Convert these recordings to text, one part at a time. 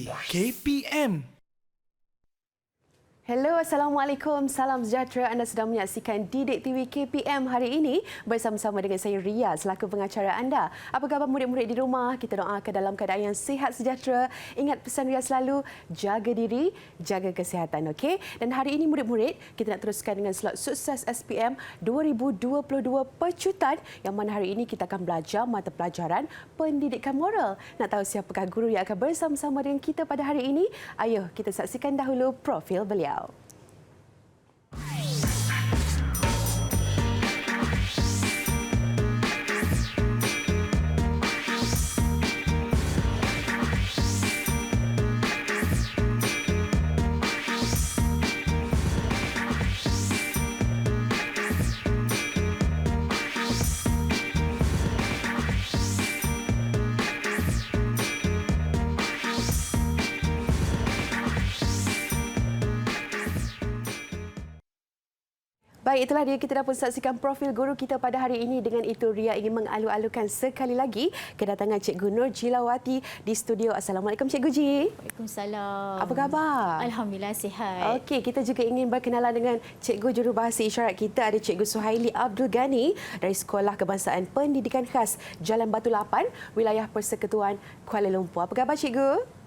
KPM. Hello, Assalamualaikum. Salam sejahtera. Anda sedang menyaksikan Didik TV KPM hari ini bersama-sama dengan saya Ria selaku pengacara anda. Apa khabar murid-murid di rumah? Kita doakan dalam keadaan yang sihat sejahtera. Ingat pesan Ria selalu, jaga diri, jaga kesihatan, okey? Dan hari ini murid-murid, kita nak teruskan dengan slot sukses SPM 2022 pecutan yang mana hari ini kita akan belajar mata pelajaran pendidikan moral. Nak tahu siapakah guru yang akan bersama-sama dengan kita pada hari ini? Ayo kita saksikan dahulu profil beliau. Baik, itulah dia, kita dah pun saksikan profil guru kita pada hari ini. Dengan itu, Ria ingin mengalu-alukan sekali lagi kedatangan Cikgu Nur Jilawati di studio. Assalamualaikum Cikgu Ji. Waalaikumsalam. Apa khabar? Alhamdulillah sihat. Okey, kita juga ingin berkenalan dengan Cikgu Jurubahasa Isyarat kita. Ada Cikgu Suhaili Abdul Ghani dari Sekolah Kebangsaan Pendidikan Khas Jalan Batu Lapan, Wilayah Persekutuan Kuala Lumpur. Apa khabar Cikgu?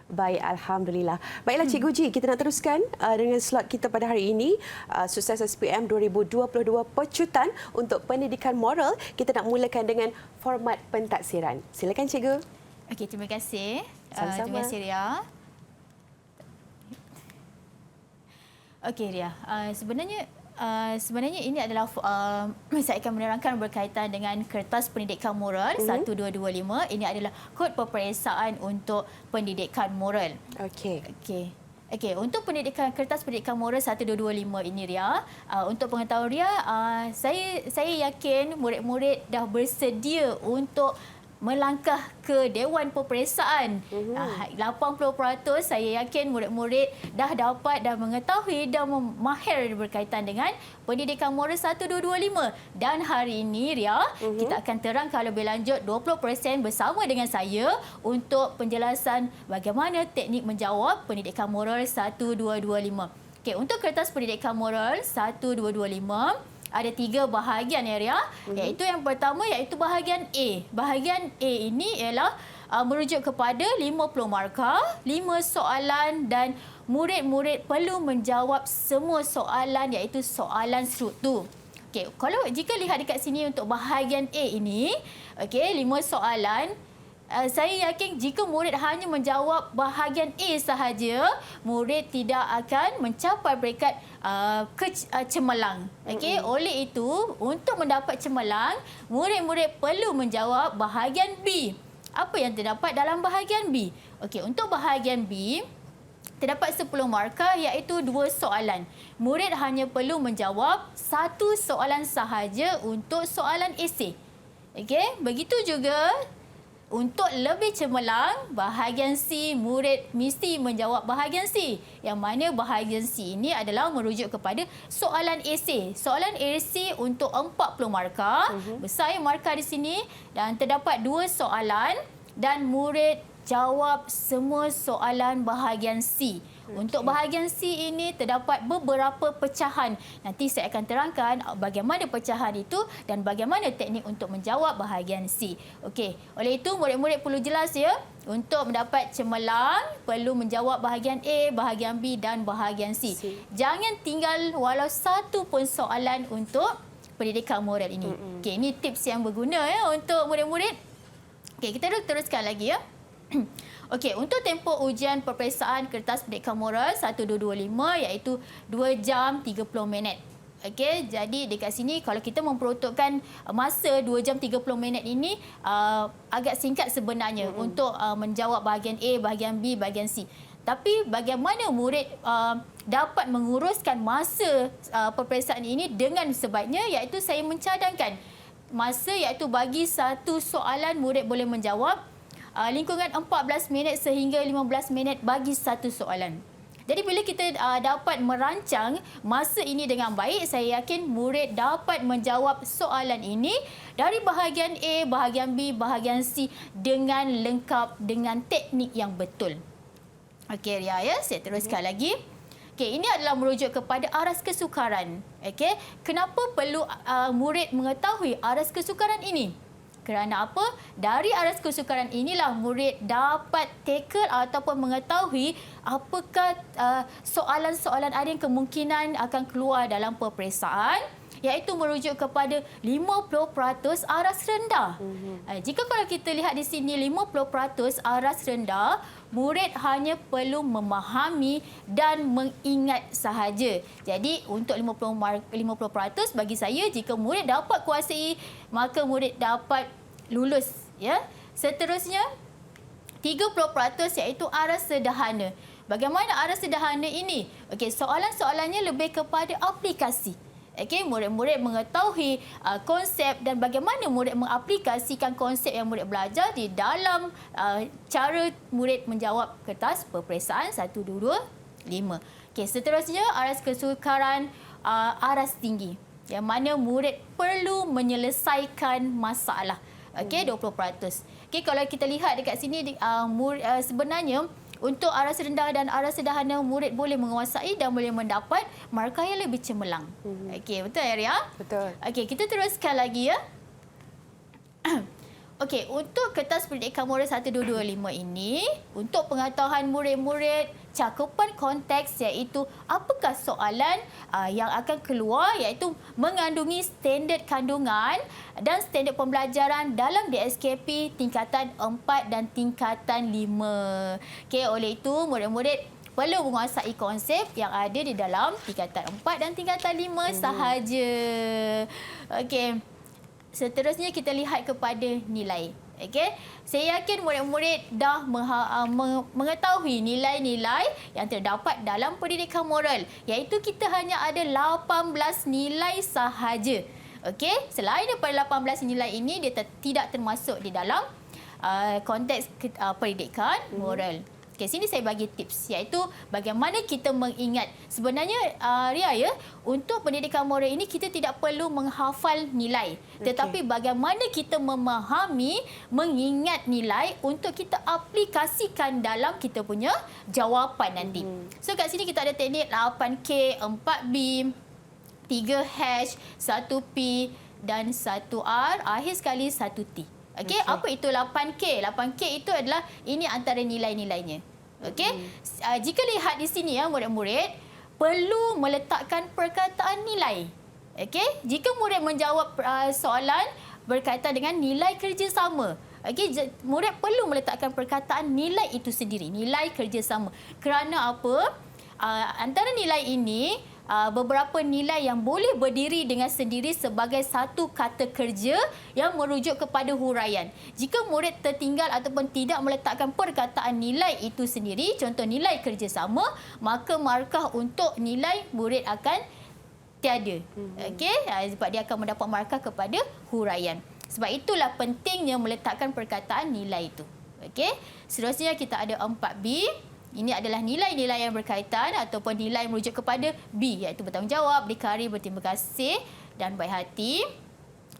Baik, Alhamdulillah. Baiklah Cikgu Ji, kita nak teruskan dengan slot kita pada hari ini. Sukses SPM 2022 pecutan untuk pendidikan moral. Kita nak mulakan dengan format pentaksiran. Silakan Cikgu. Okey, terima kasih. Sama-sama. Terima kasih Ria. Okey Ria, sebenarnya ini adalah saya akan menerangkan berkaitan dengan Kertas Pendidikan Moral 1225. Ini adalah kod peperiksaan untuk pendidikan moral. Okey, untuk Kertas Pendidikan Moral 1225 ini Ria, untuk pengetahuan Ria, saya yakin murid-murid dah bersedia untuk melangkah ke Dewan Peperiksaan. 80% saya yakin murid-murid dah dapat dan mengetahui dan mahir berkaitan dengan Pendidikan Moral 1225. Dan hari ini Ria, kita akan terangkan lebih lanjut 20% bersama dengan saya untuk penjelasan bagaimana teknik menjawab Pendidikan Moral 1225. Okey, untuk Kertas Pendidikan Moral 1225 ada 3 bahagian ya Ria, iaitu yang pertama iaitu bahagian A. Bahagian A ini ialah merujuk kepada 50 markah, 5 soalan dan murid-murid perlu menjawab semua soalan iaitu soalan struktur. Okey, kalau jika lihat dekat sini untuk bahagian A ini, okey, 5 soalan. Saya yakin jika murid hanya menjawab bahagian A sahaja, murid tidak akan mencapai peringkat cemerlang. Okey, oleh itu untuk mendapat cemerlang, murid-murid perlu menjawab bahagian B. Apa yang terdapat dalam bahagian B? Okey, untuk bahagian B terdapat 10 markah iaitu 2 soalan. Murid hanya perlu menjawab 1 soalan sahaja untuk soalan esei. Okey, begitu juga untuk lebih cemerlang, bahagian C, murid mesti menjawab bahagian C. Yang mana bahagian C ini adalah merujuk kepada soalan esei. Soalan esei untuk 40 markah. Besar markah di sini dan terdapat 2 soalan dan murid jawab semua soalan bahagian C. Untuk bahagian C ini terdapat beberapa pecahan. Nanti saya akan terangkan bagaimana pecahan itu dan bagaimana teknik untuk menjawab bahagian C. Okey, oleh itu murid-murid perlu jelas ya, untuk mendapat cemerlang perlu menjawab bahagian A, bahagian B dan bahagian C. Jangan tinggal walau satu pun soalan untuk pendidikan moral ini. Okey, ini tips yang berguna ya untuk murid-murid. Okey, kita teruskan lagi ya. Okey, untuk tempoh ujian peperiksaan Kertas Pendidikan Moral 1225 iaitu 2 jam 30 minit. Okey, jadi dekat sini kalau kita memperuntukkan masa 2 jam 30 minit ini agak singkat sebenarnya untuk menjawab bahagian A, bahagian B, bahagian C. Tapi bagaimana murid dapat menguruskan masa peperiksaan ini dengan sebaiknya, iaitu saya mencadangkan masa iaitu bagi satu soalan murid boleh menjawab lingkungan 14 minit sehingga 15 minit bagi satu soalan. Jadi bila kita dapat merancang masa ini dengan baik, saya yakin murid dapat menjawab soalan ini dari bahagian A, bahagian B, bahagian C dengan lengkap dengan teknik yang betul. Okey, Ria, ya. Saya teruskan lagi. Okey, ini adalah merujuk kepada aras kesukaran. Okey, kenapa perlu murid mengetahui aras kesukaran ini? Kerana apa? Dari aras kesukaran inilah murid dapat tackle ataupun mengetahui apakah soalan-soalan ada yang kemungkinan akan keluar dalam peperiksaan, iaitu merujuk kepada 50% aras rendah. Jika kalau kita lihat di sini 50% aras rendah, murid hanya perlu memahami dan mengingat sahaja. Jadi untuk 50% bagi saya, jika murid dapat kuasai, maka murid dapat lulus, ya. Seterusnya 30% iaitu aras sederhana. Bagaimana aras sederhana ini? Okey, soalan-soalannya lebih kepada aplikasi. Okey, murid-murid mengetahui konsep dan bagaimana murid mengaplikasikan konsep yang murid belajar di dalam cara murid menjawab kertas peperiksaan 1, 2, 5. Okey, seterusnya aras kesukaran aras tinggi, yang mana murid perlu menyelesaikan masalah. Okey, 20%. Okey, kalau kita lihat dekat sini sebenarnya untuk aras rendah dan aras sederhana, murid boleh menguasai dan boleh mendapat markah yang lebih cemerlang. Okey, betul ya, Ria? Betul. Okey, kita teruskan lagi, ya. Okey, untuk kertas pendidikan moral 1225 ini, untuk pengetahuan murid-murid, cakupan konteks iaitu apakah soalan yang akan keluar, iaitu mengandungi standard kandungan dan standard pembelajaran dalam DSKP tingkatan 4 dan tingkatan 5. Okey, oleh itu murid-murid perlu menguasai konsep yang ada di dalam tingkatan 4 dan tingkatan 5 sahaja. Okey. Seterusnya kita lihat kepada nilai. Okey, saya yakin murid-murid dah mengetahui nilai-nilai yang terdapat dalam pendidikan moral, iaitu kita hanya ada 18 nilai sahaja. Okey, selain daripada 18 nilai ini, dia tidak termasuk di dalam konteks pendidikan moral. Okey, sini saya bagi tips, iaitu bagaimana kita mengingat. Sebenarnya, Ria, ya, untuk pendidikan moral ini kita tidak perlu menghafal nilai. Tetapi bagaimana kita memahami, mengingat nilai untuk kita aplikasikan dalam kita punya jawapan nanti. So, kat sini kita ada teknik 8K, 4B, 3H, 1P dan 1R, akhir sekali 1T. Okey, apa itu 8K? 8K itu adalah ini antara nilai-nilainya. Okey, jika lihat di sini, ya, murid-murid perlu meletakkan perkataan nilai. Okey, jika murid menjawab soalan berkaitan dengan nilai kerjasama, okey, murid perlu meletakkan perkataan nilai itu sendiri, nilai kerjasama. Kerana apa? Antara nilai ini, beberapa nilai yang boleh berdiri dengan sendiri sebagai satu kata kerja yang merujuk kepada huraian. Jika murid tertinggal ataupun tidak meletakkan perkataan nilai itu sendiri, contoh nilai kerjasama, maka markah untuk nilai murid akan tiada. Okey, sebab dia akan mendapat markah kepada huraian. Sebab itulah pentingnya meletakkan perkataan nilai itu. Okey, seterusnya kita ada 4B. Ini adalah nilai-nilai yang berkaitan ataupun nilai merujuk kepada B, iaitu bertanggungjawab, berdikari, berterima kasih dan baik hati.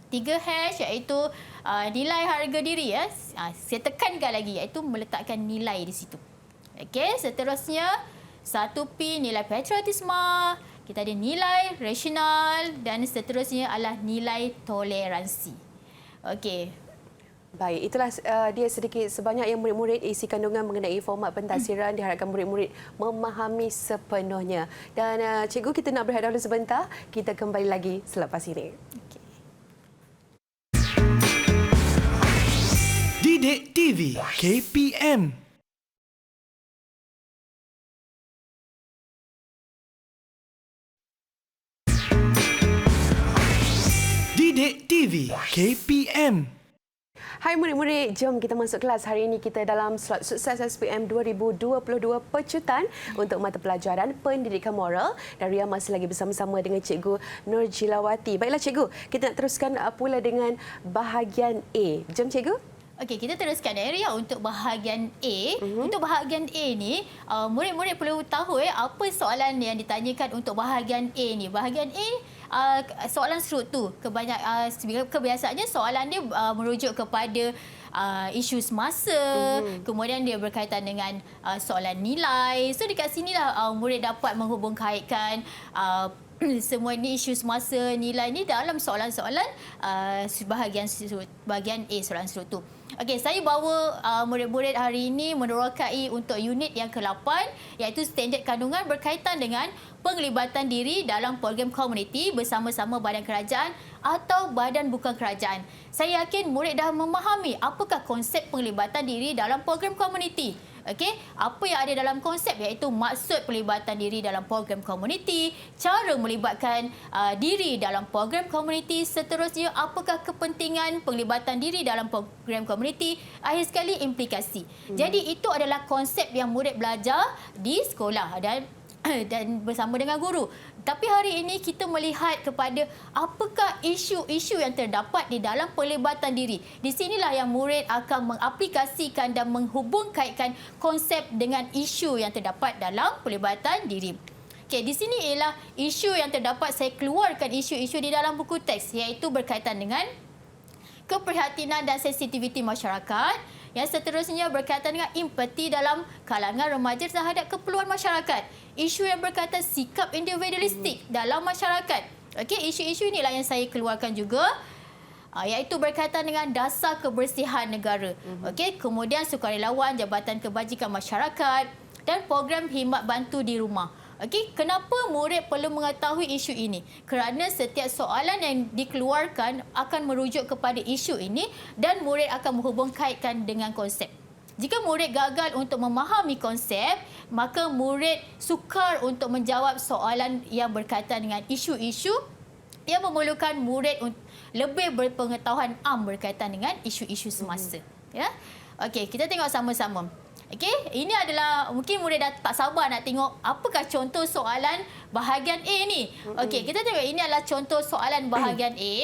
3H iaitu nilai harga diri, ya. Saya tekankan lagi, iaitu meletakkan nilai di situ. Okey, seterusnya 1P nilai patriotisme, kita ada nilai rasional dan seterusnya adalah nilai toleransi. Okey. Baik, itulah dia sedikit sebanyak yang murid-murid isi kandungan mengenai format pentadbiran. Diharapkan murid-murid memahami sepenuhnya. Dan cikgu, kita nak berehat dahulu sebentar. Kita kembali lagi selepas ini. Okay. Didik TV KPM. Didik TV KPM. Hai murid-murid, jom kita masuk kelas. Hari ini kita dalam slot sukses SPM 2022 pecutan untuk mata pelajaran pendidikan moral. Dan Ria masih lagi bersama-sama dengan Cikgu Nurjilawati. Baiklah Cikgu, kita nak teruskan pula dengan bahagian A. Jom Cikgu. Okey, kita teruskan area untuk bahagian A. Untuk bahagian A ni, murid-murid perlu tahu apa soalan yang ditanyakan untuk bahagian A ni. Bahagian A soalan struktur. Kebiasaannya soalan dia merujuk kepada isu semasa, kemudian dia berkaitan dengan soalan nilai. So dekat sinilah murid dapat menghubungkaitkan semua ini isu semasa, nilai ni dalam soalan-soalan bahagian A, soalan struktur. Okey, saya bawa murid-murid hari ini menerokai untuk unit yang ke-8 iaitu standard kandungan berkaitan dengan penglibatan diri dalam program komuniti bersama-sama badan kerajaan atau badan bukan kerajaan. Saya yakin murid dah memahami apakah konsep penglibatan diri dalam program komuniti. Okey, apa yang ada dalam konsep iaitu maksud pelibatan diri dalam program komuniti, cara melibatkan diri dalam program komuniti, seterusnya apakah kepentingan penglibatan diri dalam program komuniti, akhir sekali implikasi. Jadi itu adalah konsep yang murid belajar di sekolah dan bersama dengan guru. Tapi hari ini kita melihat kepada apakah isu-isu yang terdapat di dalam pelibatan diri. Di sinilah yang murid akan mengaplikasikan dan menghubungkaitkan konsep dengan isu yang terdapat dalam pelibatan diri. Okey, di sini ialah isu yang terdapat, saya keluarkan isu-isu di dalam buku teks iaitu berkaitan dengan keprihatinan dan sensitiviti masyarakat. Yang seterusnya berkaitan dengan empati dalam kalangan remaja terhadap keperluan masyarakat. Isu yang berkaitan sikap individualistik dalam masyarakat. Okey, isu-isu inilah yang saya keluarkan juga. Iaitu berkaitan dengan dasar kebersihan negara. Okey, kemudian sukarelawan, Jabatan Kebajikan Masyarakat dan program khidmat bantu di rumah. Okey, kenapa murid perlu mengetahui isu ini? Kerana setiap soalan yang dikeluarkan akan merujuk kepada isu ini dan murid akan menghubungkaitkan dengan konsep. Jika murid gagal untuk memahami konsep, maka murid sukar untuk menjawab soalan yang berkaitan dengan isu-isu yang memerlukan murid lebih berpengetahuan berkaitan dengan isu-isu semasa. Ya? Okey, kita tengok sama-sama. Okey, ini adalah mungkin murid dah tak sabar nak tengok apakah contoh soalan bahagian A ni. Okey, kita tengok ini adalah contoh soalan bahagian A.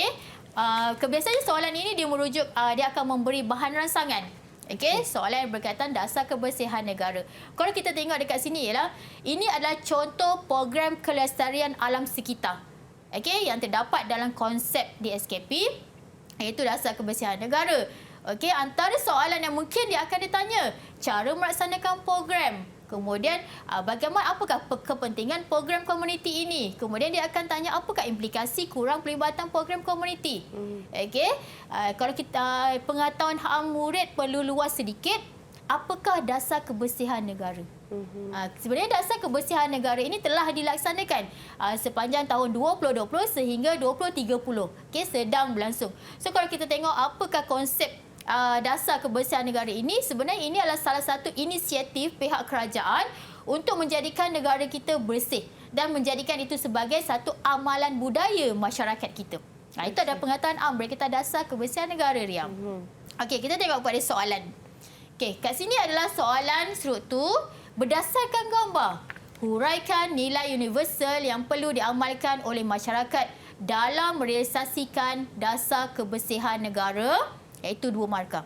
Kebiasaannya soalan ini dia merujuk, dia akan memberi bahan rangsangan. Okey, soalan yang berkaitan dasar kebersihan negara. Kalau kita tengok dekat sini ialah ini adalah contoh program kelestarian alam sekitar. Okey, yang terdapat dalam konsep DSKP iaitu dasar kebersihan negara. Okey, antara soalan yang mungkin dia akan ditanya, cara melaksanakan program. Kemudian, apakah kepentingan program komuniti ini? Kemudian dia akan tanya apakah implikasi kurang pelibatan program komuniti. Okey, kalau kita pengetahuan murid perlu luas sedikit, apakah dasar kebersihan negara? Sebenarnya dasar kebersihan negara ini telah dilaksanakan sepanjang tahun 2020 sehingga 2030. Okey, sedang berlangsung. So kalau kita tengok apakah konsep dasar kebersihan negara ini, sebenarnya ini adalah salah satu inisiatif pihak kerajaan untuk menjadikan negara kita bersih dan menjadikan itu sebagai satu amalan budaya masyarakat kita. Itu ada pengetahuan berkaitan dasar kebersihan negara, Riam. Okey, kita tengok pada soalan. Okey, kat sini adalah soalan struktur berdasarkan gambar. Huraikan nilai universal yang perlu diamalkan oleh masyarakat dalam merealisasikan dasar kebersihan negara, iaitu 2 markah.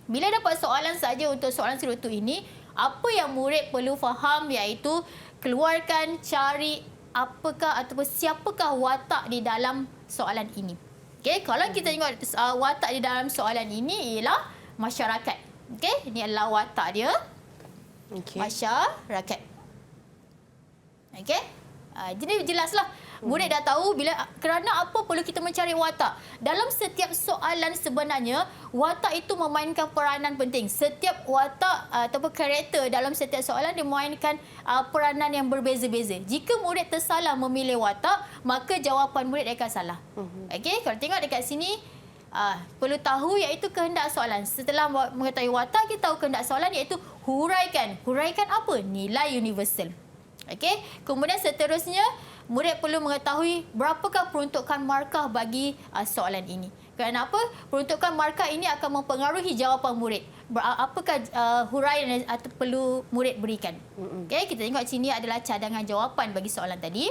Bila dapat soalan saja untuk soalan struktur ini, apa yang murid perlu faham iaitu keluarkan, cari apakah ataupun siapakah watak di dalam soalan ini. Okey, kalau kita tengok watak di dalam soalan ini ialah masyarakat. Okey, ini adalah watak dia. Masyarakat. Okey. Jadi jelaslah. Murid dah tahu kerana apa perlu kita mencari watak. Dalam setiap soalan sebenarnya, watak itu memainkan peranan penting. Setiap watak ataupun karakter dalam setiap soalan dia memainkan peranan yang berbeza-beza. Jika murid tersalah memilih watak, maka jawapan murid akan salah. Okey, kalau tengok dekat sini, perlu tahu iaitu kehendak soalan. Setelah mengetahui watak, kita tahu kehendak soalan iaitu huraikan. Huraikan apa? Nilai universal. Okey, kemudian seterusnya murid perlu mengetahui berapakah peruntukan markah bagi soalan ini. Kerana apa? Peruntukan markah ini akan mempengaruhi jawapan murid. Apakah huraian yang perlu murid berikan. Okey, kita tengok sini adalah cadangan jawapan bagi soalan tadi.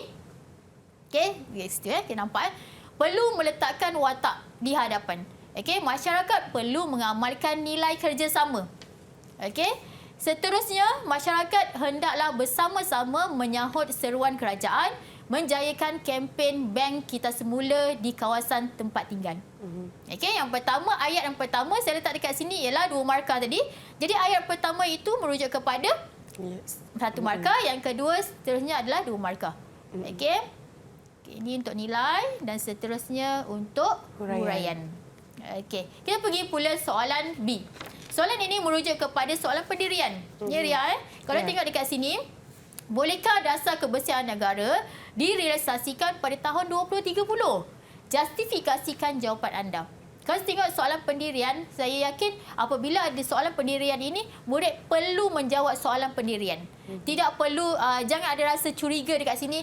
Okey, situ kita nampak. Perlu meletakkan watak di hadapan. Okey, masyarakat perlu mengamalkan nilai kerjasama. Okey. Seterusnya, masyarakat hendaklah bersama-sama menyahut seruan kerajaan menjayakan kempen bank kita semula di kawasan tempat tinggal. Okey, yang pertama, ayat yang pertama saya letak dekat sini ialah 2 markah tadi. Jadi ayat pertama itu merujuk kepada 1 markah, yang kedua seterusnya adalah 2 markah. Okey. Ini untuk nilai dan seterusnya untuk huraian. Okey, kita pergi pula soalan B. Soalan ini merujuk kepada soalan pendirian. Ya Ria, kalau tengok dekat sini, bolehkah dasar kebersihan negara direalisasikan pada tahun 2030? Justifikasikan jawapan anda. Kalau tengok soalan pendirian, saya yakin apabila ada soalan pendirian ini, murid perlu menjawab soalan pendirian. Tidak perlu, jangan ada rasa curiga dekat sini,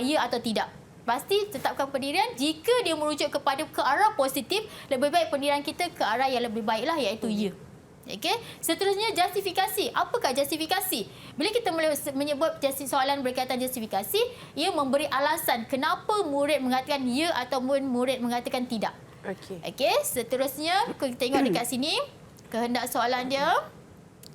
ya atau tidak. Pasti tetapkan pendirian. Jika dia merujuk kepada ke arah positif, lebih baik pendirian kita ke arah yang lebih baiklah, iaitu ya. Okey. Seterusnya justifikasi. Apakah justifikasi? Bila kita menyebut soalan berkaitan justifikasi, ia memberi alasan kenapa murid mengatakan ya ataupun murid mengatakan tidak. Okey. Seterusnya kita tengok dekat sini kehendak soalan dia.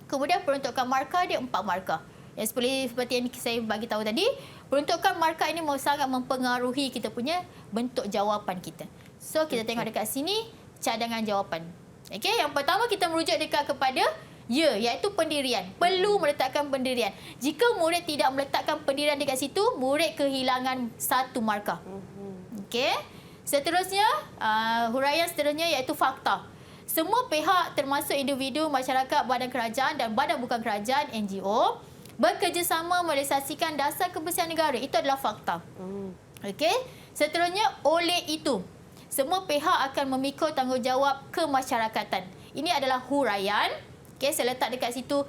Kemudian peruntukan markah dia 4 markah. Yang seperti yang saya bagi tahu tadi, peruntukan markah ini sangat mempengaruhi kita punya bentuk jawapan kita. So kita tengok dekat sini cadangan jawapan. Okey, yang pertama kita merujuk dekat kepada ya, iaitu pendirian. Perlu meletakkan pendirian. Jika murid tidak meletakkan pendirian dekat situ, murid kehilangan 1 markah. Okey. Seterusnya, huraian seterusnya iaitu fakta. Semua pihak termasuk individu, masyarakat, badan kerajaan dan badan bukan kerajaan (NGO) bekerjasama merealisasikan dasar kebersihan negara. Itu adalah fakta. Okey. Seterusnya, oleh itu semua pihak akan memikul tanggungjawab kemasyarakatan. Ini adalah huraian. Okey, saya letak dekat situ.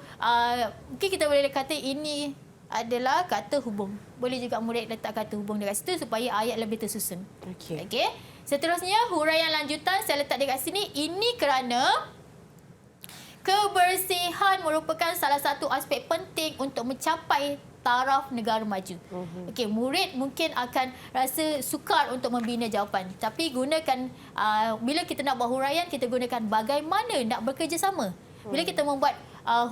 Mungkin kita boleh kata ini adalah kata hubung. Boleh juga murid letak kata hubung dekat situ supaya ayat lebih tersusun. Okey. Seterusnya, huraian lanjutan saya letak dekat sini. Ini kerana kebersihan merupakan salah satu aspek penting untuk mencapai taraf negara maju. Okey, murid mungkin akan rasa sukar untuk membina jawapan. Tapi gunakan, bila kita nak buat huraian, kita gunakan bagaimana nak bekerjasama. Bila kita membuat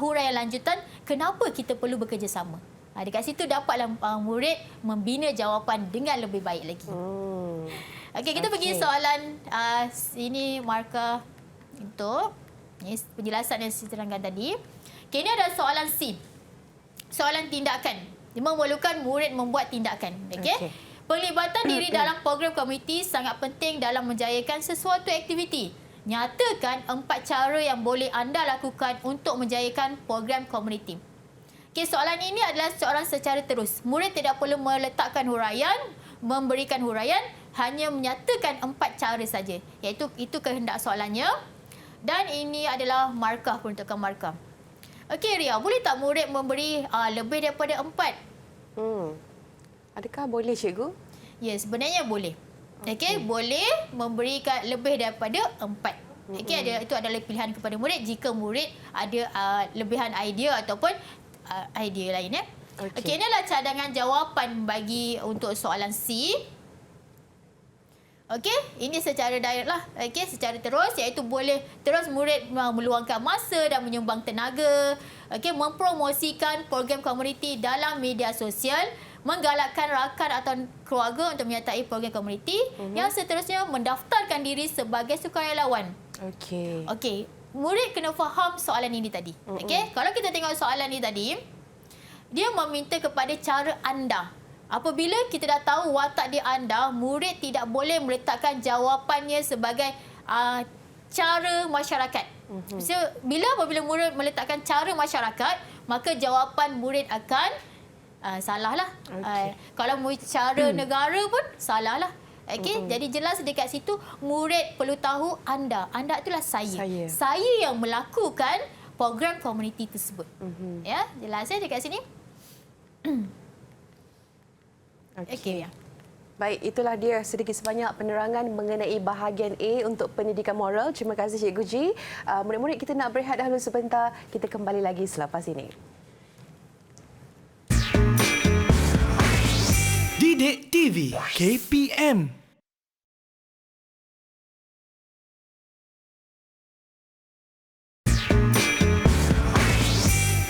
huraian lanjutan, kenapa kita perlu bekerjasama. Dekat situ dapatlah murid membina jawapan dengan lebih baik lagi. Okey, kita pergi soalan, ini markah untuk penjelasan yang saya terangkan tadi. Okay, ini adalah soalan C. Soalan tindakan. Dia memerlukan murid membuat tindakan. Okay? Pelibatan diri dalam program komuniti sangat penting dalam menjayakan sesuatu aktiviti. Nyatakan 4 cara yang boleh anda lakukan untuk menjayakan program komuniti. Okay, soalan ini adalah soalan secara terus. Murid tidak perlu meletakkan huraian, memberikan huraian, hanya menyatakan 4 cara saja. Iaitu itu kehendak soalannya. Dan ini adalah markah, peruntukan markah. Okey Ria, boleh tak murid memberi lebih daripada 4? Adakah boleh cikgu? Ya, sebenarnya boleh. Okey, boleh memberikan lebih daripada 4. Okey, itu adalah pilihan kepada murid jika murid ada lebihan idea ataupun idea lain. Okey, inilah cadangan jawapan bagi untuk soalan C. Okey, ini secara direct lah. Okey, secara terus, iaitu boleh terus murid meluangkan masa dan menyumbang tenaga. Okey, mempromosikan program komuniti dalam media sosial, menggalakkan rakan atau keluarga untuk menyertai program komuniti. Yang seterusnya, mendaftarkan diri sebagai sukarelawan. Okey, murid kena faham soalan ini tadi. Okey, kalau kita tengok soalan ini tadi, dia meminta kepada cara anda. Apabila kita dah tahu watak dia anda, murid tidak boleh meletakkan jawapannya sebagai cara masyarakat. So, apabila murid meletakkan cara masyarakat, maka jawapan murid akan salah lah. Kalau cara negara pun salah lah. Jadi jelas dekat situ murid perlu tahu anda. Anda itulah saya. Saya yang melakukan program komuniti tersebut. Ya, jelas ya dekat sini. Okey. Baik, itulah dia sedikit sebanyak penerangan mengenai bahagian A untuk pendidikan moral. Terima kasih Cikgu G. Murid-murid, kita nak berehat dahulu sebentar. Kita kembali lagi selepas ini. Didik TV KPM.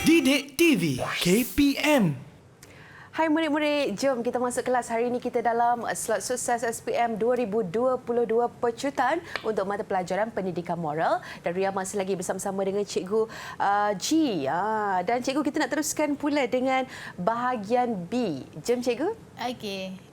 Didik TV KPM. Hai murid-murid, jom kita masuk kelas. Hari ini kita dalam slot sukses SPM 2022 pecutan untuk mata pelajaran pendidikan moral. Dan Ria masih lagi bersama-sama dengan Cikgu G. Dan Cikgu, kita nak teruskan pula dengan bahagian B. Jom Cikgu. Okey.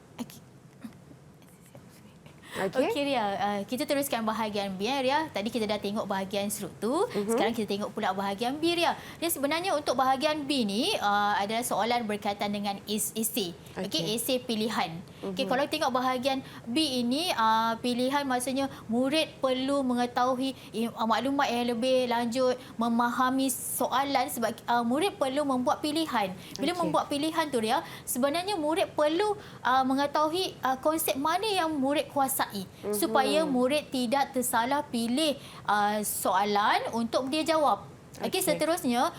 Okey Ria, kita teruskan bahagian B Ria. Tadi kita dah tengok bahagian struktur, sekarang kita tengok pula bahagian B Ria. Dia sebenarnya untuk bahagian B ni adalah soalan berkaitan dengan esei. Okey, esei pilihan. Okey, kalau tengok bahagian B ini pilihan maksudnya murid perlu mengetahui maklumat yang lebih lanjut, memahami soalan sebab murid perlu membuat pilihan. Bila membuat pilihan tu Ria, sebenarnya murid perlu mengetahui konsep mana yang murid kuasai supaya murid tidak tersalah pilih soalan untuk dia jawab. Okey, seterusnya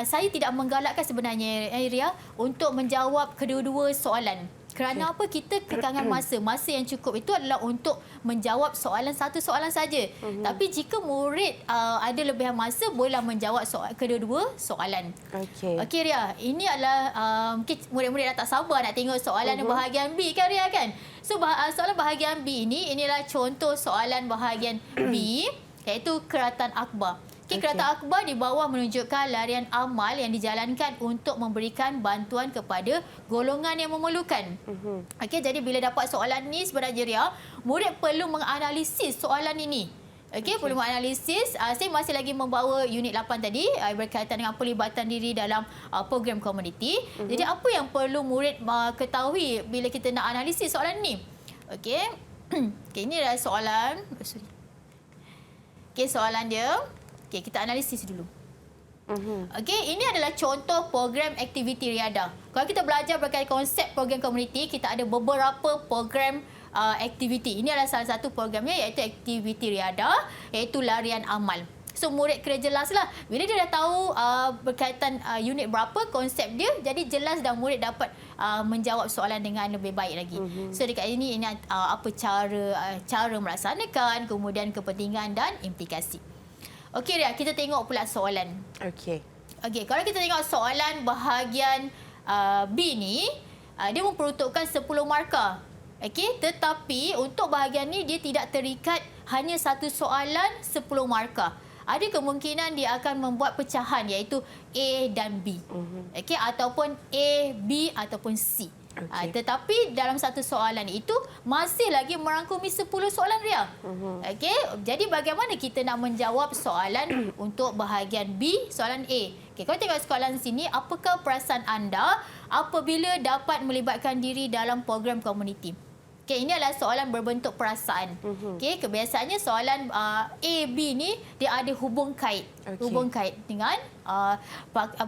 saya tidak menggalakkan sebenarnya Ria untuk menjawab kedua-dua soalan. Kerana apa? Kita kekangan masa. Masa yang cukup itu adalah untuk menjawab satu soalan saja. Tapi jika murid ada lebihan masa, bolehlah menjawab kedua-dua soalan. Okey Ria, ini adalah mungkin murid-murid dah tak sabar nak tengok soalan bahagian B kan Ria kan? So soalan bahagian B inilah contoh soalan bahagian B, iaitu keratan akhbar. Keratan akhbar di bawah menunjukkan larian amal yang dijalankan untuk memberikan bantuan kepada golongan yang memerlukan. Okey, jadi bila dapat soalan ni sebenarnya Ria, murid perlu menganalisis soalan ini. Okey, perlu menganalisis. Saya masih lagi membawa unit 8 tadi berkaitan dengan pelibatan diri dalam program komuniti. Jadi apa yang perlu murid ketahui bila kita nak analisis soalan ni? Okey. Okey, ini adalah soalan. Okey, soalan dia. Okey, kita analisis dulu. Okey, ini adalah contoh program aktiviti riadah. Kalau kita belajar berkaitan konsep program komuniti, kita ada beberapa program aktiviti. Ini adalah salah satu programnya, iaitu aktiviti riadah, iaitu larian amal. So murid kena jelaslah. Bila dia dah tahu berkaitan unit berapa, konsep dia, jadi jelas dah murid dapat menjawab soalan dengan lebih baik lagi. So dekat ini apa cara melaksanakan, kemudian kepentingan dan implikasi. Okey Ria, kita tengok pula soalan. Okey, kalau kita tengok soalan bahagian B ni, dia memperuntukkan 10 markah. Okey, tetapi untuk bahagian ni dia tidak terikat hanya satu soalan 10 markah. Ada kemungkinan dia akan membuat pecahan, iaitu A dan B. Okey, ataupun A, B ataupun C. Tetapi dalam satu soalan itu masih lagi merangkumi 10 soalan Ria. Okey, jadi bagaimana kita nak menjawab soalan untuk bahagian B, soalan A? Okey, kalau tengok soalan sini, apakah perasaan anda apabila dapat melibatkan diri dalam program komuniti? Okey, ini adalah soalan berbentuk perasaan. Okey, kebiasaannya soalan A, B ni dia ada hubung kait. Hubung kait dengan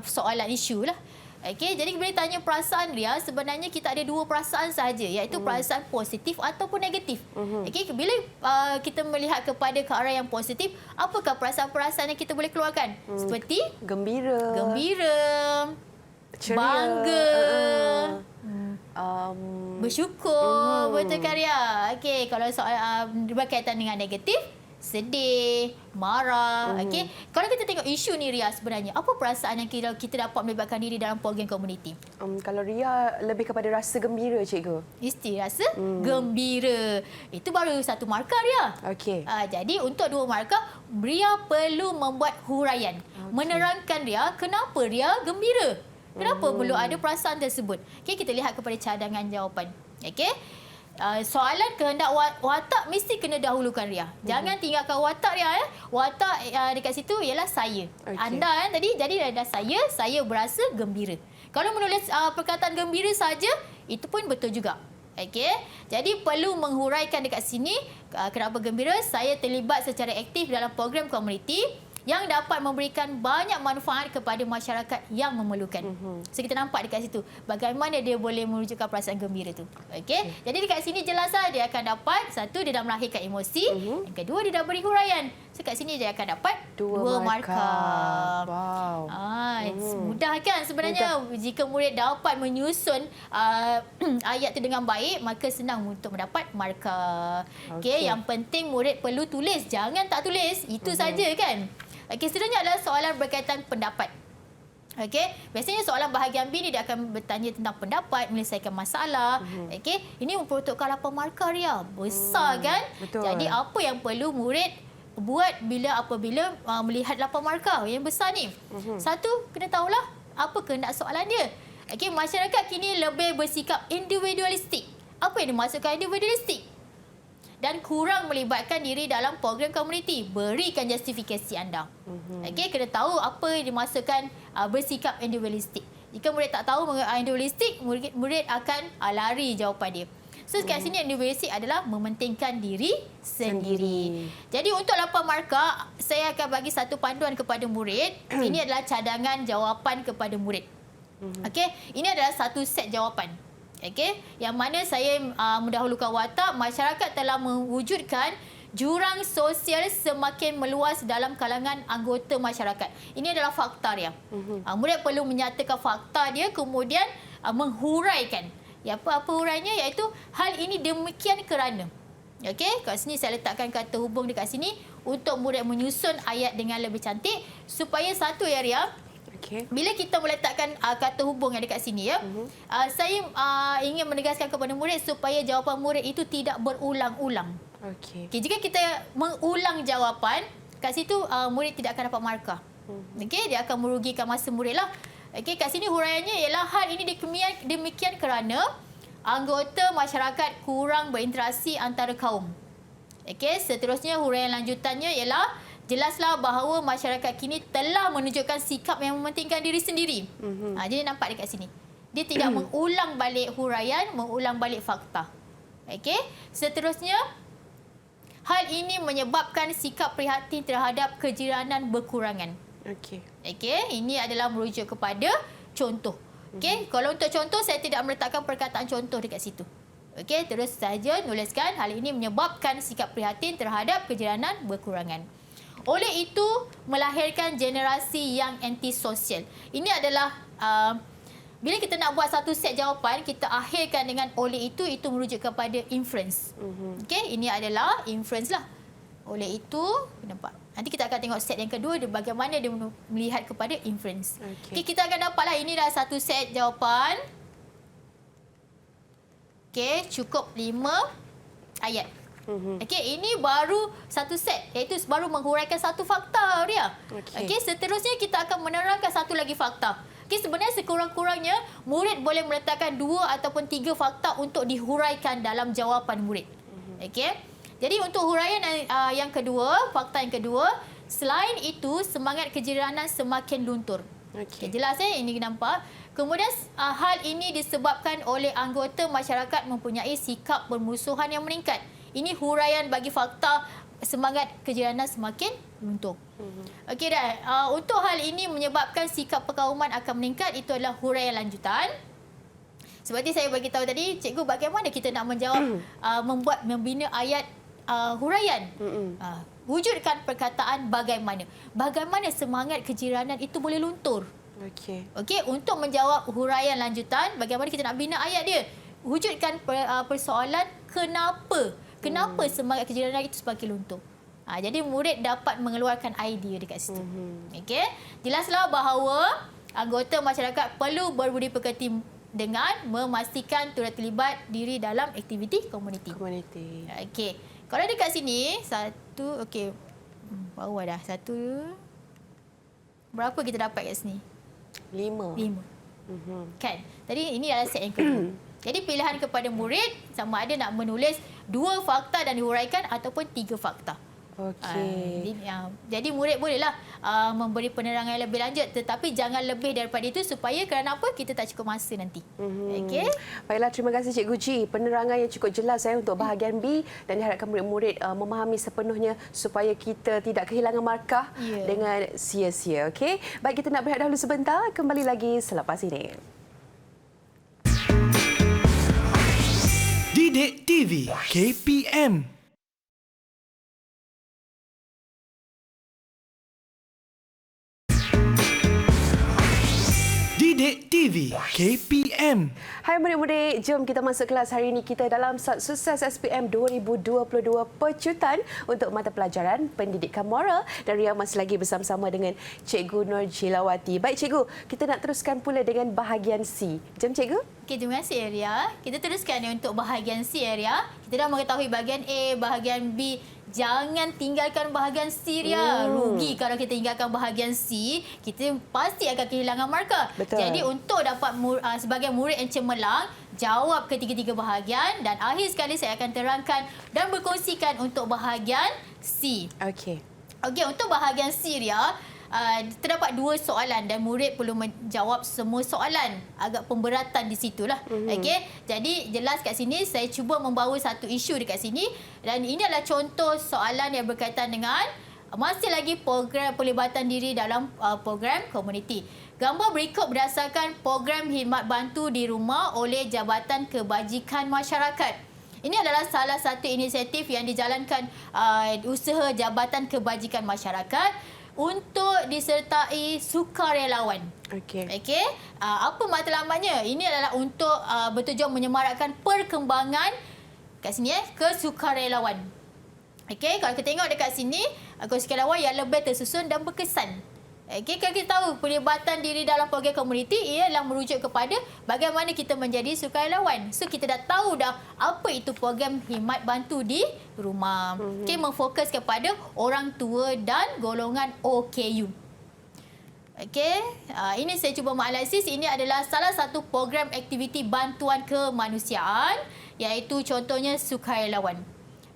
soalan isu lah. Okey, jadi bila tanya perasaan Ria, sebenarnya kita ada dua perasaan sahaja, iaitu perasaan positif ataupun negatif. Okey, bila kita melihat kepada ke arah yang positif, apakah perasaan-perasaan yang kita boleh keluarkan? Seperti gembira, ceria, bangga, bersyukur, betul kan Ria? Okey, kalau soal berkaitan dengan negatif, sedih, marah. Okey, kalau kita tengok isu ni Ria, sebenarnya apa perasaan yang kita dapat melibatkan diri dalam program komuniti? Kalau Ria lebih kepada rasa gembira Cikgu. Mesti rasa gembira. Itu baru satu markah Ria. Okey. Jadi untuk dua markah, Ria perlu membuat huraian. Menerangkan Ria kenapa Ria gembira. Kenapa perlu ada perasaan tersebut. Okey, kita lihat kepada cadangan jawapan. Okey. Soalan kehendak watak mesti kena dahulukan Ria. Jangan tinggalkan watak Ria. Watak dekat situ ialah saya. Anda tadi jadi ada saya berasa gembira. Kalau menulis perkataan gembira saja, itu pun betul juga. Okey. Jadi perlu menghuraikan dekat sini kenapa gembira. Saya terlibat secara aktif dalam program komuniti yang dapat memberikan banyak manfaat kepada masyarakat yang memerlukan. So kita nampak dekat situ bagaimana dia boleh menunjukkan perasaan gembira tu. Okey. Jadi dekat sini jelaslah dia akan dapat, satu, dia dah melahirkan emosi, yang kedua dia dah beri huraian. So kat sini dia akan dapat dua markah. Wow. Mudah kan sebenarnya. Jika murid dapat menyusun ayat tu dengan baik, maka senang untuk mendapat markah. Okey, yang penting murid perlu tulis, jangan tak tulis. Itu saja kan. Okey, seterusnya adalah soalan berkaitan pendapat. Okey, biasanya soalan bahagian B ni dia akan bertanya tentang pendapat, menyelesaikan masalah. Okey, ini memperuntukkan 8 markah Ria. Besar kan? Betul. Jadi apa yang perlu murid buat apabila melihat 8 markah yang besar ni? Satu, kena tahulah apa kehendak soalan dia. Okey, masyarakat kini lebih bersikap individualistik. Apa yang dimaksudkan individualistik? Dan kurang melibatkan diri dalam program komuniti. Berikan justifikasi anda. Okey, kena tahu apa yang dimaksudkan bersikap individualistik. Jika murid tak tahu individualistik, murid akan lari jawapan dia. So kat sini individualistik adalah mementingkan diri sendiri. Jadi untuk 8 markah, saya akan bagi satu panduan kepada murid. Ini adalah cadangan jawapan kepada murid. Okey, ini adalah satu set jawapan. Okey, yang mana saya mendahulukan watak masyarakat telah mewujudkan jurang sosial semakin meluas dalam kalangan anggota masyarakat. Ini adalah fakta dia. Murid perlu menyatakan fakta dia, kemudian menghuraikan. Apa hurainya, iaitu hal ini demikian kerana. Okey, kat sini saya letakkan kata hubung dekat sini untuk murid menyusun ayat dengan lebih cantik supaya satu area. Okay. Bila kita meletakkan kata hubung yang dekat sini ya, saya ingin menegaskan kepada murid supaya jawapan murid itu tidak berulang-ulang. Okey. Okay, jika kita mengulang jawapan, kat situ murid tidak akan dapat markah. Okey, dia akan merugikan masa murid lah. Okey, kat sini huraiannya ialah hal ini demikian kerana anggota masyarakat kurang berinteraksi antara kaum. Okey, seterusnya huraian lanjutannya ialah jelaslah bahawa masyarakat kini telah menunjukkan sikap yang mementingkan diri sendiri. Jadi nampak dekat sini. Dia tidak mengulang balik huraian, mengulang balik fakta. Okey. Seterusnya, hal ini menyebabkan sikap prihatin terhadap kejiranan berkurangan. Okey. Okey, ini adalah merujuk kepada contoh. Okey, kalau untuk contoh saya tidak meletakkan perkataan contoh dekat situ. Okey, terus saja nuliskan hal ini menyebabkan sikap prihatin terhadap kejiranan berkurangan. Oleh itu, melahirkan generasi yang antisosial. Ini adalah, bila kita nak buat satu set jawapan, kita akhirkan dengan oleh itu merujuk kepada inference. Okey, ini adalah inference lah. Oleh itu, nampak. Nanti kita akan tengok set yang kedua, bagaimana dia melihat kepada inference. Okay, kita akan dapatlah, ini dah satu set jawapan. Okey, cukup 5 ayat. Okey, ini baru satu set, iaitu baru menghuraikan satu fakta dia. Okey, seterusnya kita akan menerangkan satu lagi fakta. Okey, sebenarnya sekurang-kurangnya murid boleh meletakkan 2 ataupun 3 fakta untuk dihuraikan dalam jawapan murid. Okey. Jadi untuk huraian yang kedua, fakta yang kedua, selain itu semangat kejiranan semakin luntur. Okey, jelas ini nampak. Kemudian hal ini disebabkan oleh anggota masyarakat mempunyai sikap bermusuhan yang meningkat. Ini huraian bagi fakta semangat kejiranan semakin luntur. Okey dah. Untuk hal ini menyebabkan sikap perkauman akan meningkat, itu adalah huraian lanjutan. Seperti saya bagi tahu tadi, cikgu, bagaimana kita nak menjawab membina ayat huraian? Wujudkan perkataan bagaimana. Bagaimana semangat kejiranan itu boleh luntur? Okey, untuk menjawab huraian lanjutan, bagaimana kita nak bina ayat dia? Wujudkan persoalan kenapa? Kenapa semangat kejiranan itu semakin luntur? Jadi murid dapat mengeluarkan idea dekat situ. Okey, jelaslah bahawa anggota masyarakat perlu berbudi pekerti dengan memastikan turut terlibat diri dalam aktiviti komuniti. Okey, kalau dekat sini satu, okey, baru dah satu. Berapa kita dapat kat sini? 5. Kan? Tadi ini adalah set yang kedua. Jadi pilihan kepada murid sama ada nak menulis 2 fakta dan dihuraikan ataupun 3 fakta. Okey. Jadi murid bolehlah memberi penerangan yang lebih lanjut, tetapi jangan lebih daripada itu supaya kerana apa? Kita tak cukup masa nanti. Okey. Baiklah, terima kasih Cikgu Ji. Penerangan yang cukup jelas untuk bahagian B dan diharapkan murid-murid memahami sepenuhnya supaya kita tidak kehilangan markah dengan sia-sia. Okey. Baik, kita nak berehat dahulu sebentar. Kembali lagi selepas ini. Didik TV KPM. Didik Didik TV KPM. Hai murid-murid, jom kita masuk kelas hari ini. Kita dalam Sukses SPM 2022 pecutan untuk mata pelajaran pendidikan moral dan Ria masih lagi bersama-sama dengan Cikgu Nur Jilawati. Baik Cikgu, kita nak teruskan pula dengan bahagian C. Jom Cikgu. Okey, terima kasih Ria. Kita teruskan untuk bahagian C Ria. Kita dah mengetahui bahagian A, bahagian B. Jangan tinggalkan bahagian C Ria. Rugi kalau kita tinggalkan bahagian C, kita pasti akan kehilangan markah. Betul. Jadi untuk dapat sebagai murid yang cemerlang, jawab ketiga-tiga bahagian dan akhir sekali saya akan terangkan dan berkongsikan untuk bahagian C. Okey. Okey, untuk bahagian C Ria, terdapat dua soalan dan murid perlu menjawab semua soalan. Agak pemberatan di situlah. Okey. Jadi jelas kat sini saya cuba membawa satu isu dekat sini dan ini adalah contoh soalan yang berkaitan dengan masih lagi program pelibatan diri dalam program komuniti. Gambar berikut berdasarkan program khidmat bantu di rumah oleh Jabatan Kebajikan Masyarakat. Ini adalah salah satu inisiatif yang dijalankan usaha Jabatan Kebajikan Masyarakat untuk disertai sukarelawan. Okey. Okey. Apa matlamatnya? Ini adalah untuk bertujuan menyemarakkan perkembangan kat sini kesukarelawan. Okey, kalau kita tengok dekat sini, kesukarelawan yang lebih tersusun dan berkesan. Okey, kalau kita tahu pelibatan diri dalam program komuniti ialah merujuk kepada bagaimana kita menjadi sukarelawan. So kita dah tahu dah apa itu program khidmat bantu di rumah. Okey, memfokus kepada orang tua dan golongan OKU. Okey, ini saya cuba menganalisis. Ini adalah salah satu program aktiviti bantuan kemanusiaan iaitu contohnya sukarelawan.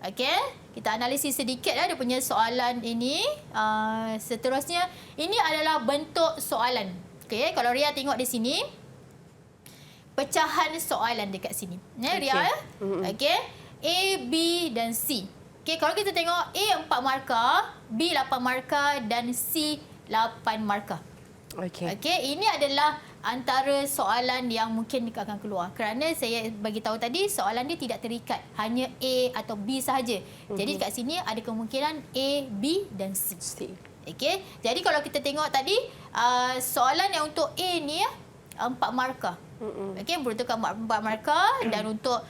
Okey, kita analisis sedikit dia punya soalan ini. Seterusnya, ini adalah bentuk soalan. Okey, kalau Ria tengok di sini, pecahan soalan dekat sini. Ria. Okey, A, B dan C. Okey, kalau kita tengok A 4 markah, B 8 markah dan C 8 markah. Okey. Okey, ini adalah antara soalan yang mungkin akan keluar. Kerana saya bagi tahu tadi, soalan dia tidak terikat. Hanya A atau B sahaja. Jadi kat sini ada kemungkinan A, B dan C. Okey, jadi kalau kita tengok tadi, soalan yang untuk A ni 4 markah. Okey, peruntukan 4 markah dan untuk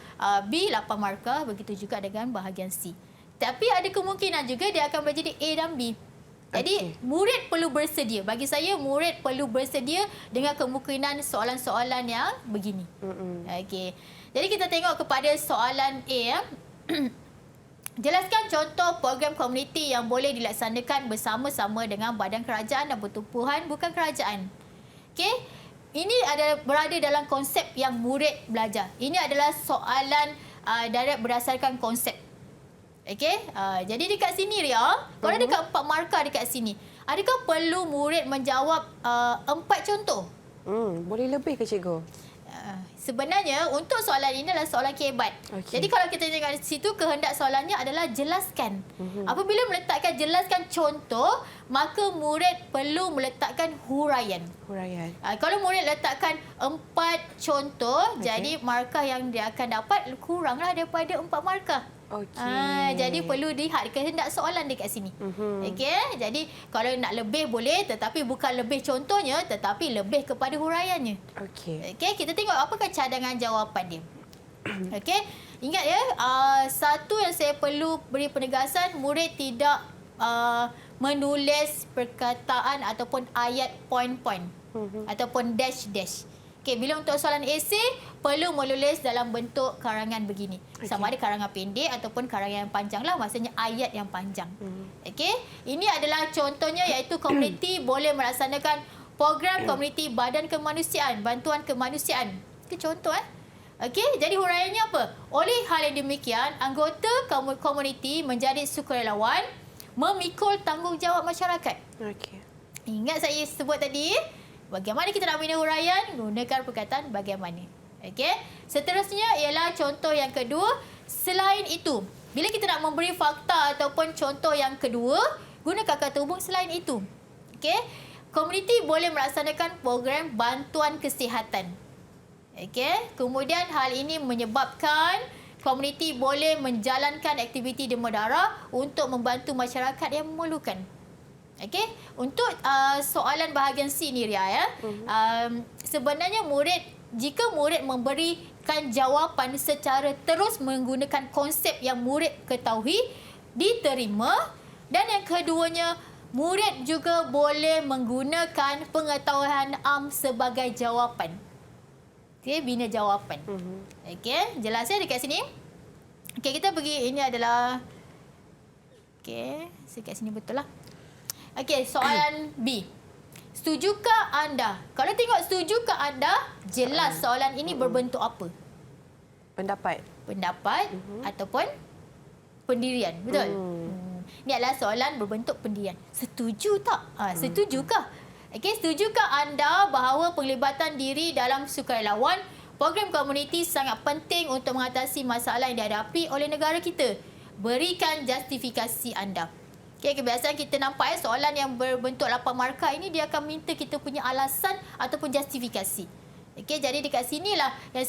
B 8 markah. Begitu juga dengan bahagian C. Tapi ada kemungkinan juga dia akan menjadi A dan B. Jadi, murid perlu bersedia. Bagi saya, murid perlu bersedia dengan kemungkinan soalan-soalan yang begini. Okey. Jadi, kita tengok kepada soalan A. Jelaskan contoh program komuniti yang boleh dilaksanakan bersama-sama dengan badan kerajaan dan pertubuhan bukan kerajaan. Okey. Ini berada dalam konsep yang murid belajar. Ini adalah soalan direct berdasarkan konsep. Okey, jadi dekat sini Ria, kalau dekat 4 markah dekat sini, adakah perlu murid menjawab 4 contoh? Boleh lebih ke Cikgu? Sebenarnya untuk soalan ini adalah soalan kehebat. Jadi kalau kita tengok di situ, kehendak soalannya adalah jelaskan. Apabila meletakkan jelaskan contoh, maka murid perlu meletakkan huraian. Kalau murid letakkan 4 contoh, jadi markah yang dia akan dapat kuranglah daripada 4 markah. Jadi perlu lihat kehendak soalan dekat sini. Okey, jadi kalau nak lebih boleh, tetapi bukan lebih contohnya, tetapi lebih kepada huraiannya. Okey, kita tengok apakah cadangan jawapan dia. Okey, ingat ya, satu yang saya perlu beri penegasan, murid tidak menulis perkataan ataupun ayat point-point ataupun dash-dash. Okey, bila untuk soalan esei, perlu menulis dalam bentuk karangan begini. Sama ada karangan pendek ataupun karangan yang panjang lah, maksudnya ayat yang panjang. Okey, ini adalah contohnya iaitu komuniti boleh melaksanakan program komuniti badan kemanusiaan, bantuan kemanusiaan. Itu contoh Okey, jadi huraiannya apa? Oleh hal yang demikian, anggota komuniti menjadi sukarelawan memikul tanggungjawab masyarakat. Ingat saya sebut tadi, bagaimana kita nak bina huraian? Gunakan perkataan bagaimana. Okey. Seterusnya ialah contoh yang kedua. Selain itu, bila kita nak memberi fakta ataupun contoh yang kedua, gunakan kata hubung selain itu. Okey. Komuniti boleh melaksanakan program bantuan kesihatan. Okey. Kemudian hal ini menyebabkan komuniti boleh menjalankan aktiviti demam darah untuk membantu masyarakat yang memerlukan. Okey, untuk soalan bahagian C ni Ria sebenarnya jika murid memberikan jawapan secara terus menggunakan konsep yang murid ketahui, diterima. Dan yang keduanya, murid juga boleh menggunakan pengetahuan am sebagai jawapan. Okey, bina jawapan. Okey, jelas ya dekat sini? Okey, kita pergi, ini adalah... Okey, dekat sini betul lah. Okey, soalan B. Setujukah anda? Kalau tengok setujukah anda, jelas soalan ini berbentuk apa? Pendapat. Pendapat ataupun pendirian. Betul? Ini adalah soalan berbentuk pendirian. Setuju tak? Setujukah? Okey, setujukah anda bahawa penglibatan diri dalam sukarelawan program komuniti sangat penting untuk mengatasi masalah yang dihadapi oleh negara kita? Berikan justifikasi anda. Okay, kebiasaan kita nampak soalan yang berbentuk 8 markah ini dia akan minta kita punya alasan ataupun justifikasi. Okey, jadi dekat sinilah yang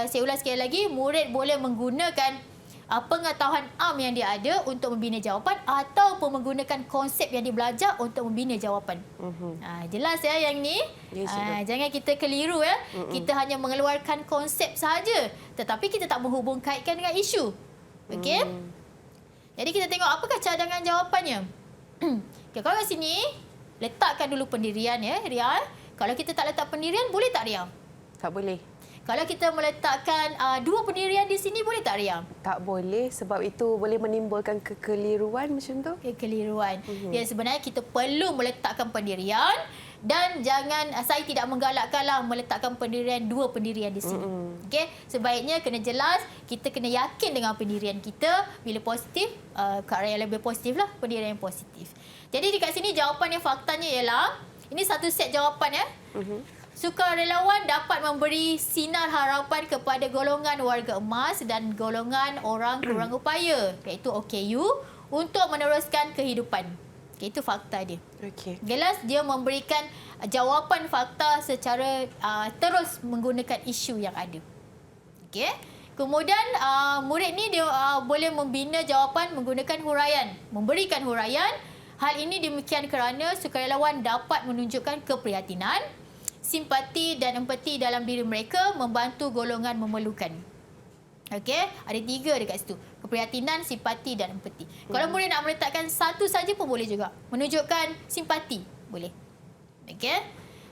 saya ulas sekali lagi, murid boleh menggunakan pengetahuan am yang dia ada untuk membina jawapan ataupun menggunakan konsep yang dia belajar untuk membina jawapan. Jelas ya yang ni? Yes, jangan kita keliru ya. Kita hanya mengeluarkan konsep sahaja tetapi kita tak menghubung kaitkan dengan isu. Okey? Jadi kita tengok apakah cadangan jawapannya. Okay, kalau kat sini, letakkan dulu pendirian ya, Ria. Kalau kita tak letak pendirian, boleh tak, Ria? Tak boleh. Kalau kita meletakkan 2 pendirian di sini, boleh tak, Ria? Tak boleh sebab itu boleh menimbulkan kekeliruan macam tu. Kekeliruan. Ya, sebenarnya kita perlu meletakkan pendirian dan jangan, saya tidak menggalakkanlah meletakkan pendirian 2 pendirian di sini. Okey, sebaiknya kena jelas, kita kena yakin dengan pendirian kita. Bila positif, ke arah yang lebih positif lah, pendirian yang positif. Jadi dekat sini jawapan yang faktanya ialah, ini satu set jawapan ya. Sukarelawan dapat memberi sinar harapan kepada golongan warga emas dan golongan orang kurang upaya, iaitu OKU, untuk meneruskan kehidupan. Okay, itu fakta dia. Okey. Jelas dia memberikan jawapan fakta secara terus menggunakan isu yang ada. Okey. Kemudian murid ni dia boleh membina jawapan menggunakan huraian, memberikan huraian. Hal ini demikian kerana sukarelawan dapat menunjukkan keprihatinan, simpati dan empati dalam diri mereka membantu golongan memerlukan. Okey, ada 3 dekat situ. Keprihatinan, simpati dan empati. Kalau murid nak meletakkan satu saja pun boleh juga. Menunjukkan simpati, boleh. Okey.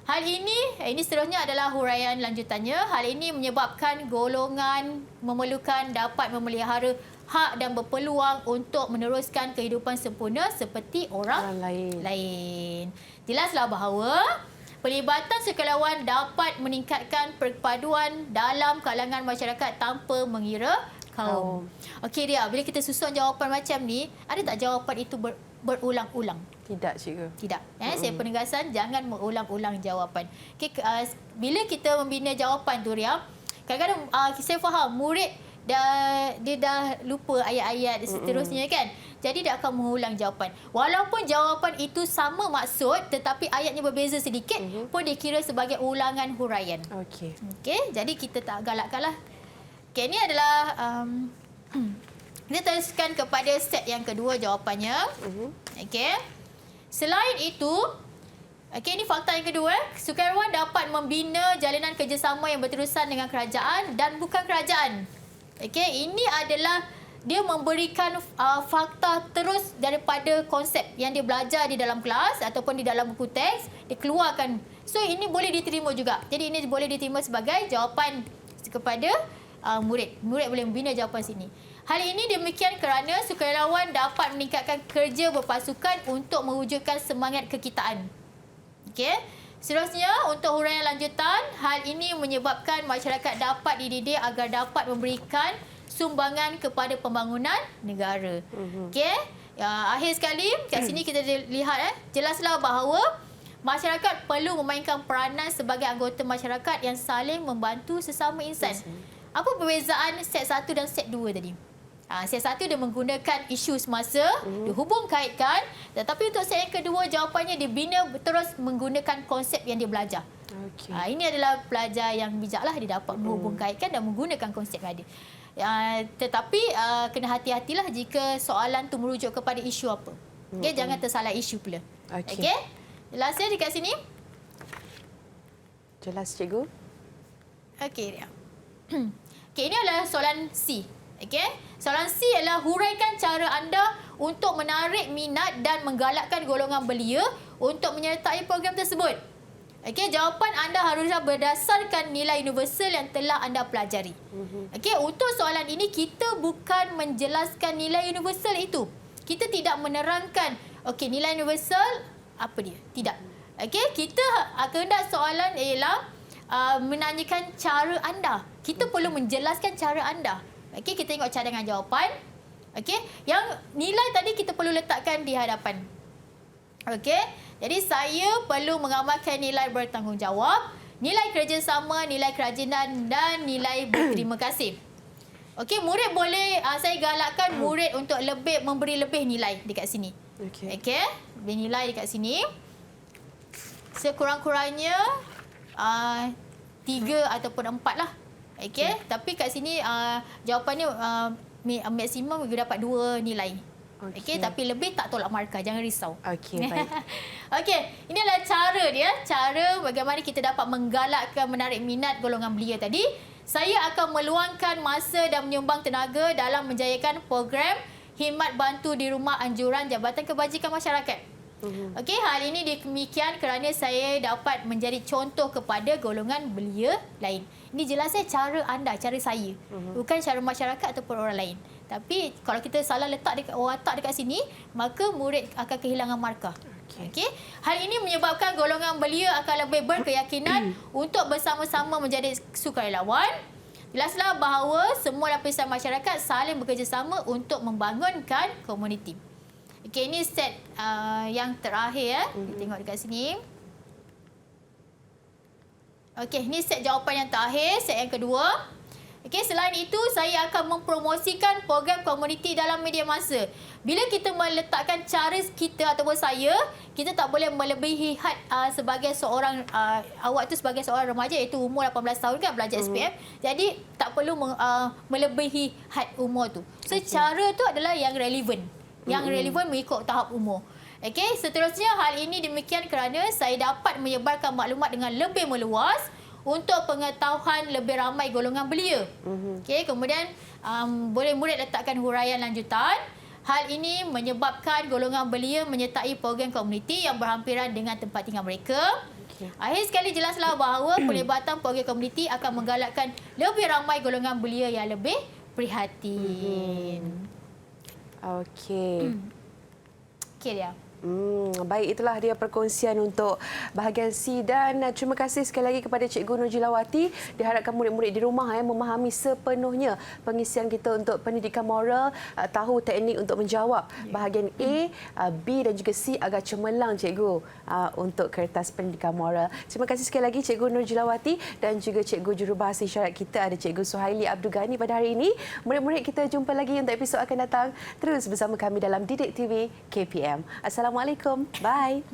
Hal ini seterusnya adalah huraian lanjutannya. Hal ini menyebabkan golongan memerlukan dapat memelihara hak dan berpeluang untuk meneruskan kehidupan sempurna seperti orang lain. Jelaslah bahawa pelibatan sukarelawan dapat meningkatkan perpaduan dalam kalangan masyarakat tanpa mengira kaum. Okey Ria, bila kita susun jawapan macam ni, ada tak jawapan itu berulang-ulang? Tidak, cikgu. Tidak. Saya penegasan, jangan mengulang-ulang jawapan. Okay, bila kita membina jawapan tu Ria, kadang-kadang saya faham murid dia dah lupa ayat-ayat seterusnya kan. Jadi dia akan mengulang jawapan. Walaupun jawapan itu sama maksud tetapi ayatnya berbeza sedikit pun dikira sebagai ulangan huraian. Okey. Okey, jadi kita tak galakkanlah. Okey, ini adalah kita teruskan kepada set yang kedua jawapannya. Okey. Selain itu, okey, ini fakta yang kedua. Sukarelawan dapat membina jalinan kerjasama yang berterusan dengan kerajaan dan bukan kerajaan. Okey, ini adalah dia memberikan fakta terus daripada konsep yang dia belajar di dalam kelas ataupun di dalam buku teks, dia keluarkan. So ini boleh diterima juga. Jadi ini boleh diterima sebagai jawapan kepada murid. Murid boleh membina jawapan sini. Hal ini demikian kerana sukarelawan dapat meningkatkan kerja berpasukan untuk mewujudkan semangat kekitaan. Okey. Seterusnya, untuk huraian lanjutan, hal ini menyebabkan masyarakat dapat dididik agar dapat memberikan sumbangan kepada pembangunan negara. Okey. Akhir sekali, kat sini kita lihat jelaslah bahawa masyarakat perlu memainkan peranan sebagai anggota masyarakat yang saling membantu sesama insan. Apa perbezaan set 1 dan set 2 tadi? Set 1 dia menggunakan isu semasa, dia hubung kaitkan, tetapi untuk set yang kedua jawapannya dia bina terus menggunakan konsep yang dia belajar. Okay. Ini adalah pelajar yang bijaklah, dia dapat menghubung kaitkan dan menggunakan konsep yang ada. Tetapi kena hati-hatilah jika soalan tu merujuk kepada isu apa. Okay, jangan tersalah isu pula. Okey. Jelas ya dekat sini? Jelas, Cikgu. Okey, Ria. Okey, ini adalah soalan C. Okey, soalan C adalah huraikan cara anda untuk menarik minat dan menggalakkan golongan belia untuk menyertai program tersebut. Okey, jawapan anda haruslah berdasarkan nilai universal yang telah anda pelajari. Okey, untuk soalan ini kita bukan menjelaskan nilai universal itu. Kita tidak menerangkan, okey, nilai universal apa dia? Tidak. Okey, kita kehendak soalan ialah menanyakan cara anda. Kita perlu menjelaskan cara anda. Okey, kita tengok cadangan jawapan. Okey, yang nilai tadi kita perlu letakkan di hadapan. Okey, jadi saya perlu mengamalkan nilai bertanggungjawab, nilai kerjasama, nilai kerajinan dan nilai berterima kasih. Okey, murid boleh, saya galakkan murid untuk memberi lebih nilai dekat sini. Okey, lebih nilai dekat sini. Sekurang-kurangnya 3 ataupun 4 lah. Okey, tapi kat sini jawapannya maksimum dapat 2 nilai. Okey, tapi lebih tak tolak markah, jangan risau. Okey, baik. Okey, ini adalah cara dia, cara bagaimana kita dapat menggalakkan, menarik minat golongan belia tadi. Saya akan meluangkan masa dan menyumbang tenaga dalam menjayakan program khidmat bantu di rumah anjuran Jabatan Kebajikan Masyarakat. Okey, hal ini demikian kerana saya dapat menjadi contoh kepada golongan belia lain. Ini jelasnya cara anda, cara saya. Bukan cara masyarakat ataupun orang lain. Tapi kalau kita salah letak dekat watak dekat sini, maka murid akan kehilangan markah. Okey. Hal ini menyebabkan golongan belia akan lebih berkeyakinan untuk bersama-sama menjadi sukarelawan. Jelaslah bahawa semua lapisan masyarakat saling bekerjasama untuk membangunkan komuniti. Okey, ini set yang terakhir ya. Kita tengok dekat sini. Okey, ini set jawapan yang terakhir, set yang kedua. Okey, selain itu saya akan mempromosikan program komuniti dalam media masa. Bila kita meletakkan cara kita ataupun saya, kita tak boleh melebihi had sebagai seorang awak tu sebagai seorang remaja iaitu umur 18 tahun kan belajar SPM. Jadi tak perlu melebihi had umur tu. So cara tu adalah yang relevan. Yang relevan mengikut tahap umur. Okey, seterusnya hal ini demikian kerana saya dapat menyebarkan maklumat dengan lebih meluas untuk pengetahuan lebih ramai golongan belia. Okey, kemudian boleh murid letakkan huraian lanjutan. Hal ini menyebabkan golongan belia menyertai program komuniti yang berhampiran dengan tempat tinggal mereka. Akhir sekali jelaslah bahawa pelibatan program komuniti akan menggalakkan lebih ramai golongan belia yang lebih prihatin. Okey. Okey dia. Baik, itulah dia perkongsian untuk bahagian C dan terima kasih sekali lagi kepada Cikgu Nur Jilawati. Diharapkan murid-murid di rumah memahami sepenuhnya pengisian kita untuk pendidikan moral, tahu teknik untuk menjawab bahagian A, B dan juga C agak cemerlang Cikgu untuk kertas pendidikan moral. Terima kasih sekali lagi Cikgu Nur Jilawati dan juga Cikgu Jurubahasa Isyarat kita ada Cikgu Suhaili Abdul Ghani pada hari ini. Murid-murid kita jumpa lagi untuk episod akan datang. Terus bersama kami dalam Didik TV KPM. Assalamualaikum. Bye.